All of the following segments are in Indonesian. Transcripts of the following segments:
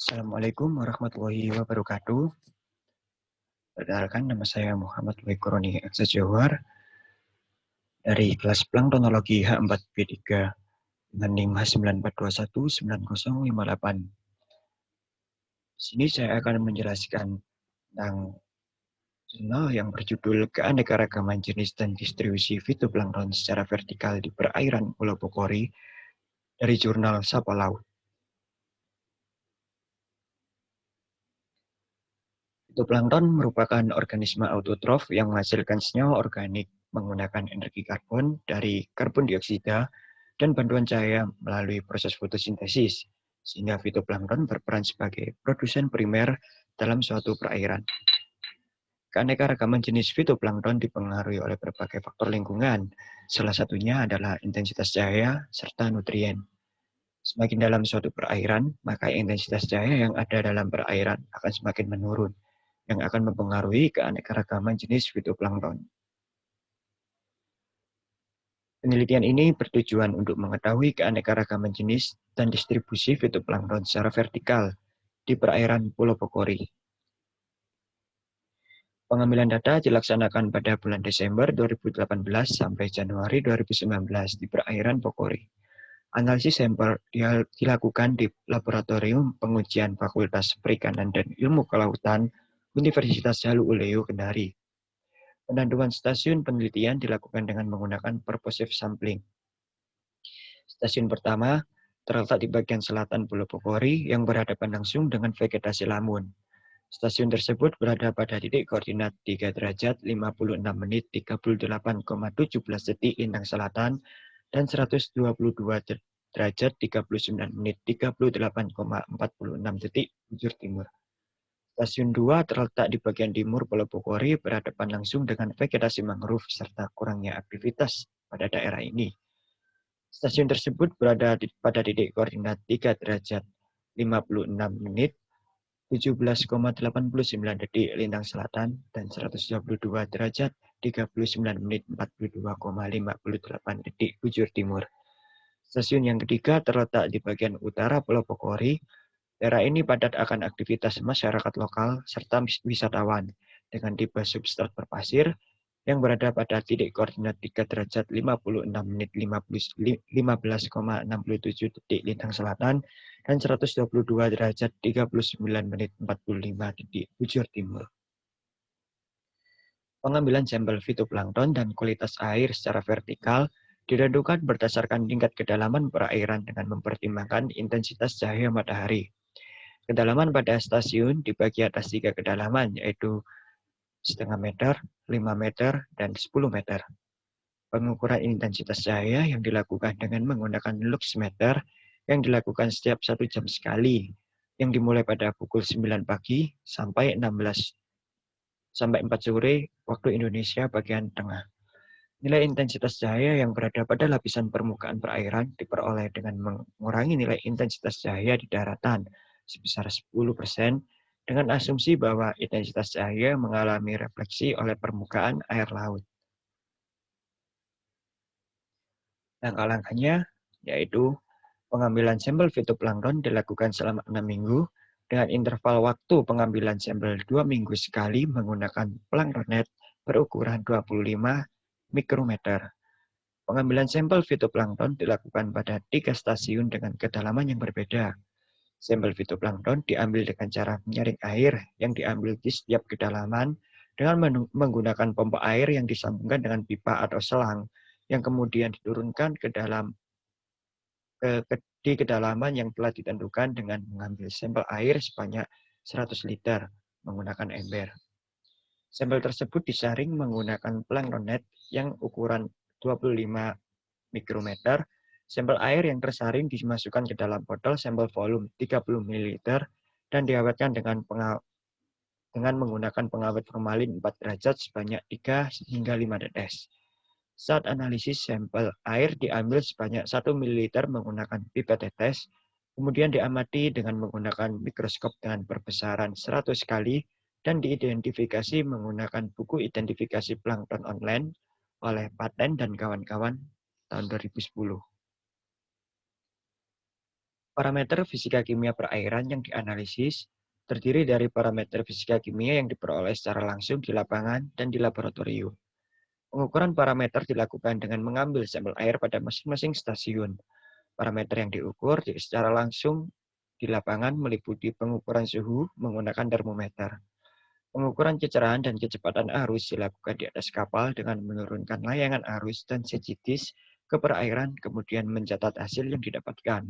Assalamualaikum warahmatullahi wabarakatuh. Perkenalkan, nama saya Muhammad Waikoroni Aksa Johar dari kelas Planktonologi H4B3 dengan NIM H94219058. Di sini saya akan menjelaskan tentang jurnal yang berjudul Keanekaragaman Jenis dan Distribusi Fitoplankton secara Vertikal di Perairan Pulau Pokori dari jurnal Sapa Laut. Fitoplankton merupakan organisme autotrof yang menghasilkan senyawa organik menggunakan energi karbon dari karbon dioksida dan bantuan cahaya melalui proses fotosintesis, sehingga fitoplankton berperan sebagai produsen primer dalam suatu perairan. Keanekaragaman jenis fitoplankton dipengaruhi oleh berbagai faktor lingkungan, salah satunya adalah intensitas cahaya serta nutrien. Semakin dalam suatu perairan, maka intensitas cahaya yang ada dalam perairan akan semakin menurun, yang akan mempengaruhi keanekaragaman jenis fitoplankton. Penelitian ini bertujuan untuk mengetahui keanekaragaman jenis dan distribusi fitoplankton secara vertikal di perairan Pulau Pokori. Pengambilan data dilaksanakan pada bulan Desember 2018 sampai Januari 2019 di perairan Pokori. Analisis sampel dilakukan di Laboratorium Pengujian Fakultas Perikanan dan Ilmu Kelautan Universitas Halu Oleo Kendari. Penentuan stasiun penelitian dilakukan dengan menggunakan purposive sampling. Stasiun pertama terletak di bagian selatan Pulau Pokori yang berhadapan langsung dengan vegetasi lamun. Stasiun tersebut berada pada titik koordinat 3 derajat 56 menit 38,17 detik lintang selatan dan 122 derajat 39 menit 38,46 detik bujur timur. Stasiun 2 terletak di bagian timur Pulau Pokori berhadapan langsung dengan vegetasi mangrove serta kurangnya aktivitas pada daerah ini. Stasiun tersebut berada pada titik koordinat 3 derajat 56 menit 17,89 detik lintang selatan dan 122 derajat 39 menit 42,58 detik bujur timur. Stasiun yang ketiga terletak di bagian utara Pulau Pokori. Daerah ini padat akan aktivitas masyarakat lokal serta wisatawan dengan tipe substrat berpasir yang berada pada titik koordinat 3 derajat 56 menit 15,67 detik lintang selatan dan 122 derajat 39 menit 45 detik bujur timur. Pengambilan sampel fitoplankton dan kualitas air secara vertikal ditentukan berdasarkan tingkat kedalaman perairan dengan mempertimbangkan intensitas cahaya matahari. Kedalaman pada stasiun dibagi atas 3 kedalaman, yaitu setengah meter, 5 meter, dan 10 meter. Pengukuran intensitas cahaya yang dilakukan dengan menggunakan luxmeter yang dilakukan setiap 1 jam sekali, yang dimulai pada pukul 9 pagi sampai 4 sore waktu Indonesia bagian tengah. Nilai intensitas cahaya yang berada pada lapisan permukaan perairan diperoleh dengan mengurangi nilai intensitas cahaya di daratan sebesar 10% dengan asumsi bahwa intensitas cahaya mengalami refleksi oleh permukaan air laut. Langkah-langkahnya yaitu pengambilan sampel fitoplankton dilakukan selama 6 minggu dengan interval waktu pengambilan sampel 2 minggu sekali menggunakan planktonet berukuran 25 mikrometer. Pengambilan sampel fitoplankton dilakukan pada 3 stasiun dengan kedalaman yang berbeda. Sampel fitoplankton diambil dengan cara menyaring air yang diambil di setiap kedalaman dengan menggunakan pompa air yang disambungkan dengan pipa atau selang yang kemudian diturunkan di kedalaman yang telah ditentukan dengan mengambil sampel air sebanyak 100 liter menggunakan ember. Sampel tersebut disaring menggunakan planktonet yang ukuran 25 mikrometer. Sampel air yang tersaring dimasukkan ke dalam botol sampel volume 30 ml dan diawetkan dengan menggunakan pengawet formalin 4 derajat sebanyak 3 hingga 5 tetes. Saat analisis sampel air diambil sebanyak 1 ml menggunakan pipet tetes, kemudian diamati dengan menggunakan mikroskop dengan perbesaran 100 kali dan diidentifikasi menggunakan buku identifikasi plankton online oleh Paten dan kawan-kawan tahun 2010. Parameter fisika kimia perairan yang dianalisis terdiri dari parameter fisika kimia yang diperoleh secara langsung di lapangan dan di laboratorium. Pengukuran parameter dilakukan dengan mengambil sampel air pada masing-masing stasiun. Parameter yang diukur secara langsung di lapangan meliputi pengukuran suhu menggunakan termometer. Pengukuran kecerahan dan kecepatan arus dilakukan di atas kapal dengan menurunkan layangan arus dan sensitis ke perairan, kemudian mencatat hasil yang didapatkan.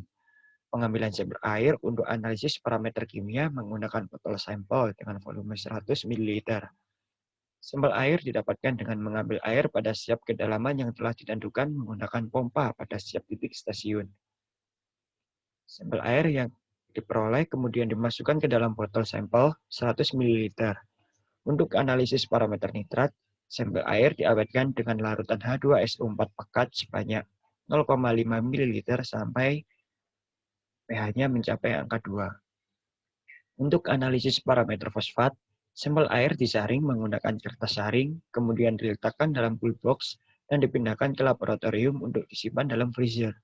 Pengambilan sampel air untuk analisis parameter kimia menggunakan botol sampel dengan volume 100 ml. Sampel air didapatkan dengan mengambil air pada setiap kedalaman yang telah ditentukan menggunakan pompa pada setiap titik stasiun. Sampel air yang diperoleh kemudian dimasukkan ke dalam botol sampel 100 ml. Untuk analisis parameter nitrat, sampel air diawetkan dengan larutan H2SO4 pekat sebanyak 0,5 ml sampai pH-nya mencapai angka 2. Untuk analisis parameter fosfat, sampel air disaring menggunakan kertas saring, kemudian diletakkan dalam cool box dan dipindahkan ke laboratorium untuk disimpan dalam freezer.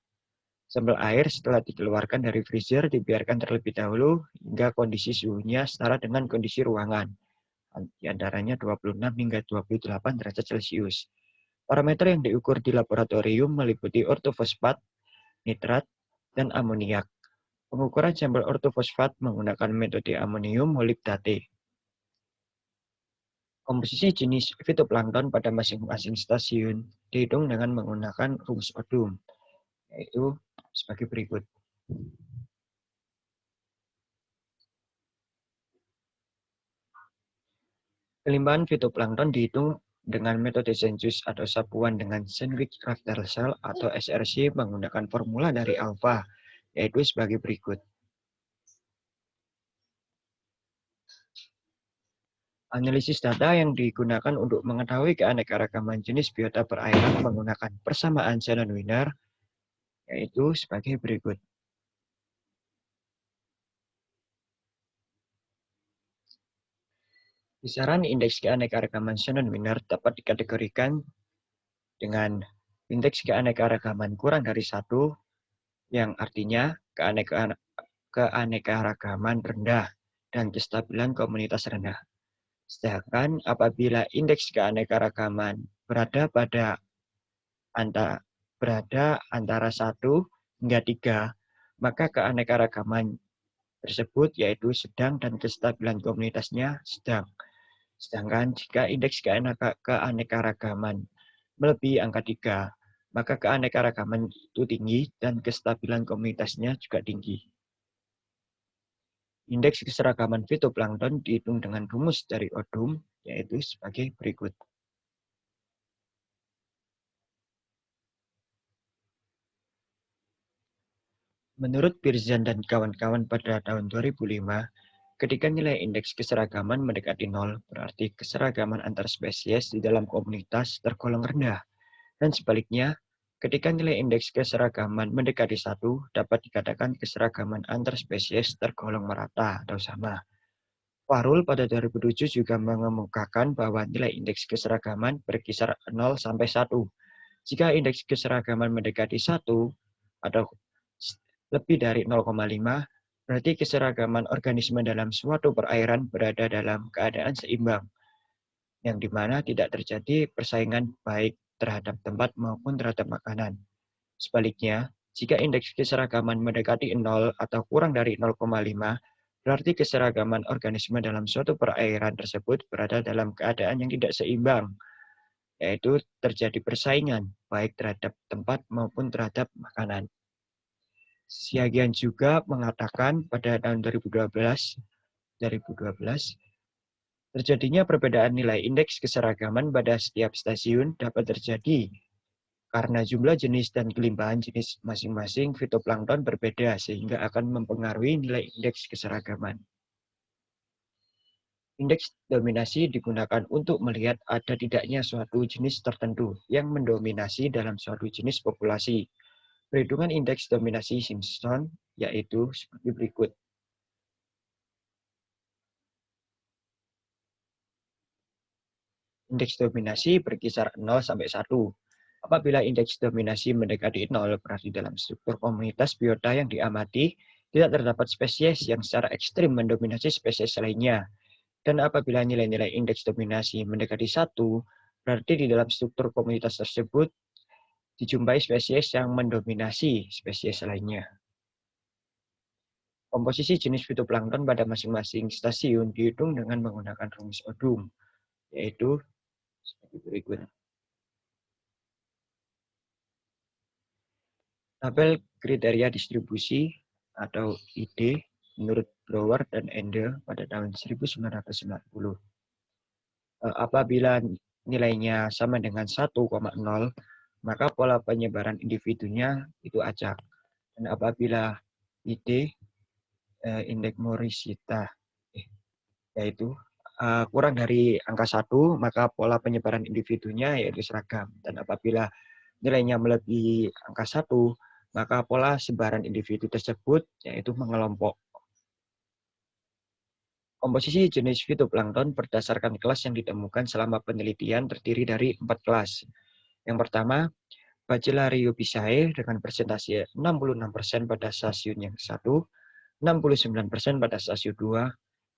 Sampel air setelah dikeluarkan dari freezer dibiarkan terlebih dahulu hingga kondisi suhunya setara dengan kondisi ruangan, di antaranya 26 hingga 28 derajat Celcius. Parameter yang diukur di laboratorium meliputi ortofosfat, nitrat, dan amoniak. Pengukuran sampel ortofosfat menggunakan metode amonium molibdate. Komposisi jenis fitoplankton pada masing-masing stasiun dihitung dengan menggunakan rumus Odum, yaitu sebagai berikut. Kelimpahan fitoplankton dihitung dengan metode sensus atau sapuan dengan sandwich Rafter cell atau SRC menggunakan formula dari alfa, yaitu sebagai berikut. Analisis data yang digunakan untuk mengetahui keanekaragaman jenis biota perairan menggunakan persamaan Shannon-Wiener, yaitu sebagai berikut. Kisaran indeks keanekaragaman Shannon-Wiener dapat dikategorikan dengan indeks keanekaragaman kurang dari 1, yang artinya keanekaragaman rendah dan kestabilan komunitas rendah. Sedangkan apabila indeks keanekaragaman berada antara 1 hingga 3, maka keanekaragaman tersebut yaitu sedang dan kestabilan komunitasnya sedang. Sedangkan jika indeks keanekaragaman melebihi angka 3, maka keanekaragaman itu tinggi dan kestabilan komunitasnya juga tinggi. Indeks keseragaman fitoplankton dihitung dengan rumus dari Odum, yaitu sebagai berikut. Menurut Birzan dan kawan-kawan pada tahun 2005, ketika nilai indeks keseragaman mendekati 0, berarti keseragaman antar spesies di dalam komunitas tergolong rendah. Dan sebaliknya, ketika nilai indeks keseragaman mendekati 1, dapat dikatakan keseragaman antar spesies tergolong merata atau sama. Warul pada 2007 juga mengemukakan bahwa nilai indeks keseragaman berkisar 0 sampai 1. Jika indeks keseragaman mendekati 1 atau lebih dari 0,5, berarti keseragaman organisme dalam suatu perairan berada dalam keadaan seimbang, yang dimana tidak terjadi persaingan baik terhadap tempat maupun terhadap makanan. Sebaliknya, jika indeks keseragaman mendekati 0 atau kurang dari 0,5, berarti keseragaman organisme dalam suatu perairan tersebut berada dalam keadaan yang tidak seimbang, yaitu terjadi persaingan baik terhadap tempat maupun terhadap makanan. Siagian juga mengatakan pada tahun 2012, terjadinya perbedaan nilai indeks keseragaman pada setiap stasiun dapat terjadi karena jumlah jenis dan kelimpahan jenis masing-masing fitoplankton berbeda sehingga akan mempengaruhi nilai indeks keseragaman. Indeks dominasi digunakan untuk melihat ada tidaknya suatu jenis tertentu yang mendominasi dalam suatu jenis populasi. Perhitungan indeks dominasi Simpson yaitu seperti berikut. Indeks dominasi berkisar 0 sampai 1. Apabila indeks dominasi mendekati 0, berarti dalam struktur komunitas biota yang diamati, Tidak terdapat spesies yang secara ekstrim mendominasi spesies lainnya. Dan apabila nilai-nilai indeks dominasi mendekati 1, berarti di dalam struktur komunitas tersebut dijumpai spesies yang mendominasi spesies lainnya. Komposisi jenis fitoplankton pada masing-masing stasiun dihitung dengan menggunakan rumus Odum, yaitu sebagai berikut. Tabel kriteria distribusi atau ID menurut Blower dan Ende pada tahun 1990. Apabila nilainya sama dengan 1,0, maka pola penyebaran individunya itu acak. Dan apabila ID indeks Morishita yaitu kurang dari angka 1, maka pola penyebaran individunya yaitu seragam. Dan apabila nilainya melebihi angka 1, maka pola sebaran individu tersebut yaitu mengelompok. Komposisi jenis fitoplankton berdasarkan kelas yang ditemukan selama penelitian terdiri dari 4 kelas. Yang pertama, Bacillariophysae dengan persentase 66% pada stasiun yang 1, 69% pada stasiun 2,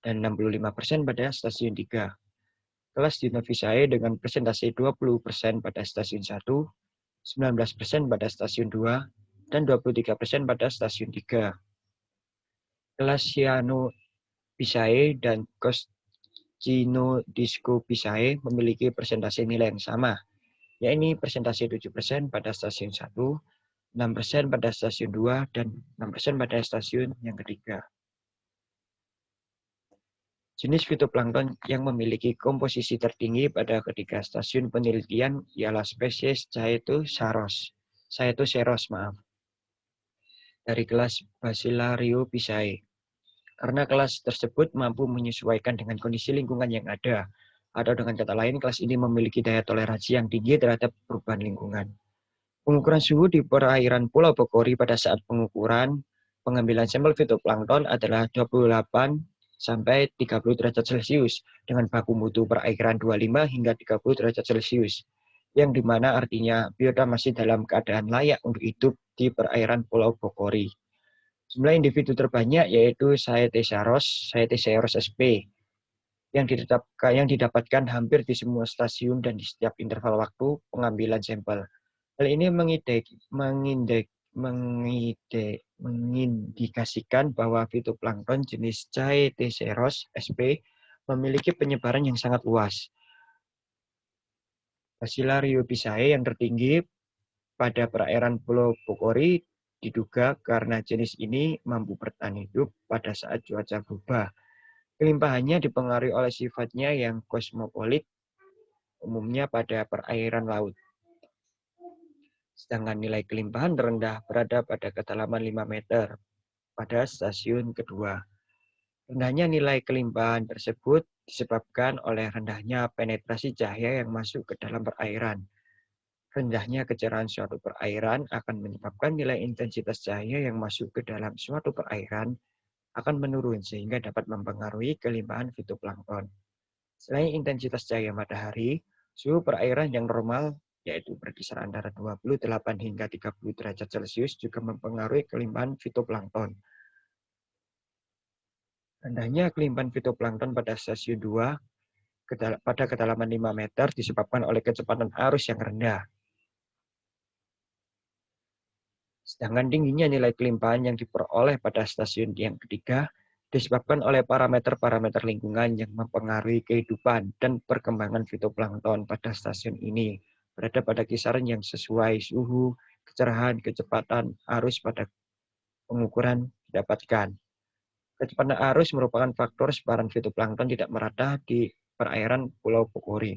dan 65% pada stasiun 3. Kelas Dinophysae dengan persentase 20% pada stasiun 1, 19% pada stasiun 2, dan 23% pada stasiun 3. Kelas Cyanophysae dan Coscinodiscophysae memiliki persentase nilai yang sama, yaitu persentase 7% pada stasiun 1, 6% pada stasiun 2, dan 6% pada stasiun yang ketiga. Jenis fitoplankton yang memiliki komposisi tertinggi pada ketiga stasiun penelitian ialah spesies Chaetoceros dari kelas Bacillariophysae. Karena kelas tersebut mampu menyesuaikan dengan kondisi lingkungan yang ada, atau dengan kata lain, kelas ini memiliki daya toleransi yang tinggi terhadap perubahan lingkungan. Pengukuran suhu di perairan Pulau Bogori pada saat pengambilan sampel fitoplankton adalah 28 sampai 30 derajat Celcius dengan baku mutu perairan 25 hingga 30 derajat Celcius, yang dimana artinya biota masih dalam keadaan layak untuk hidup di perairan Pulau Bogori. Jumlah individu terbanyak yaitu Chaetoceros sp yang didapatkan hampir di semua stasiun dan di setiap interval waktu pengambilan sampel. Hal ini mengindikasikan bahwa fitoplankton jenis Chaetoceros sp memiliki penyebaran yang sangat luas. Bacillariophysae yang tertinggi pada perairan Pulau Bogori diduga karena jenis ini mampu bertahan hidup pada saat cuaca berubah. Kelimpahannya dipengaruhi oleh sifatnya yang kosmopolit, umumnya pada perairan laut. Sedangkan nilai kelimpahan terendah berada pada kedalaman 5 meter pada stasiun kedua. Rendahnya nilai kelimpahan tersebut disebabkan oleh rendahnya penetrasi cahaya yang masuk ke dalam perairan. Rendahnya kecerahan suatu perairan akan menyebabkan nilai intensitas cahaya yang masuk ke dalam suatu perairan akan menurun sehingga dapat mempengaruhi kelimpahan fitoplankton. Selain intensitas cahaya matahari, suhu perairan yang normal yaitu berkisar antara 28 hingga 30 derajat Celcius juga mempengaruhi kelimpahan fitoplankton. Rendahnya kelimpahan fitoplankton pada stasiun 2 pada kedalaman 5 meter disebabkan oleh kecepatan arus yang rendah. Sedangkan tingginya nilai kelimpahan yang diperoleh pada stasiun yang ketiga disebabkan oleh parameter-parameter lingkungan yang mempengaruhi kehidupan dan perkembangan fitoplankton pada stasiun ini berada pada kisaran yang sesuai suhu, kecerahan, kecepatan arus pada pengukuran didapatkan. Kecepatan arus merupakan faktor sebaran fitoplankton tidak merata di perairan Pulau Bogori.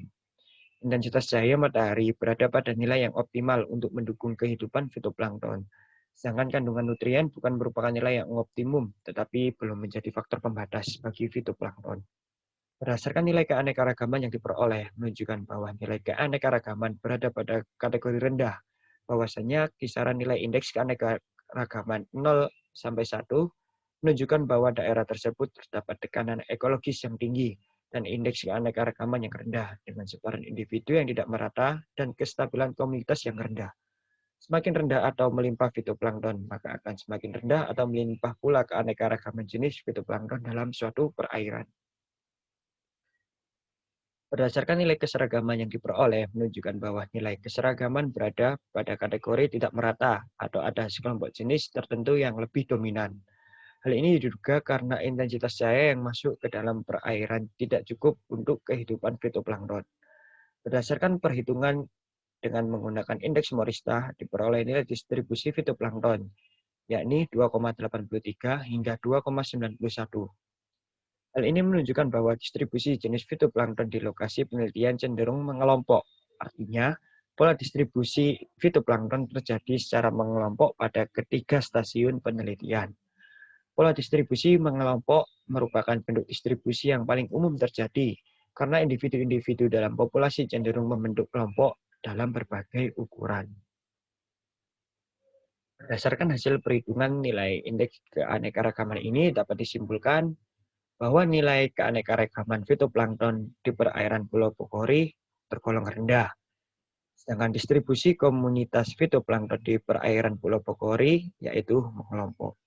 Intensitas cahaya matahari berada pada nilai yang optimal untuk mendukung kehidupan fitoplankton. Sedangkan kandungan nutrien bukan merupakan nilai yang optimum, tetapi belum menjadi faktor pembatas bagi fitoplankton. Berdasarkan nilai keanekaragaman yang diperoleh, menunjukkan bahwa nilai keanekaragaman berada pada kategori rendah. Bahwasanya kisaran nilai indeks keanekaragaman 0 sampai 1 menunjukkan bahwa daerah tersebut terdapat tekanan ekologis yang tinggi dan indeks keanekaragaman yang rendah dengan sebaran individu yang tidak merata dan kestabilan komunitas yang rendah. Semakin rendah atau melimpah fitoplankton, maka akan semakin rendah atau melimpah pula keanekaragaman jenis fitoplankton dalam suatu perairan. Berdasarkan nilai keseragaman yang diperoleh menunjukkan bahwa nilai keseragaman berada pada kategori tidak merata atau ada sekelompok jenis tertentu yang lebih dominan. Hal ini diduga karena intensitas cahaya yang masuk ke dalam perairan tidak cukup untuk kehidupan fitoplankton. Berdasarkan perhitungan dengan menggunakan indeks Morista diperoleh nilai distribusi fitoplankton, yakni 2,83 hingga 2,91. Hal ini menunjukkan bahwa distribusi jenis fitoplankton di lokasi penelitian cenderung mengelompok. Artinya, pola distribusi fitoplankton terjadi secara mengelompok pada ketiga stasiun penelitian. Pola distribusi mengelompok merupakan bentuk distribusi yang paling umum terjadi karena individu-individu dalam populasi cenderung membentuk kelompok dalam berbagai ukuran. Berdasarkan hasil perhitungan nilai indeks keanekaragaman ini dapat disimpulkan bahwa nilai keanekaragaman fitoplankton di perairan Pulau Pokori tergolong rendah. Sedangkan distribusi komunitas fitoplankton di perairan Pulau Pokori yaitu mengelompok.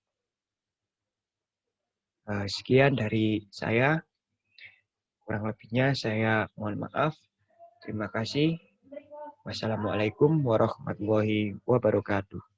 Sekian dari saya. Kurang lebihnya saya mohon maaf. Terima kasih. Wassalamualaikum warahmatullahi wabarakatuh.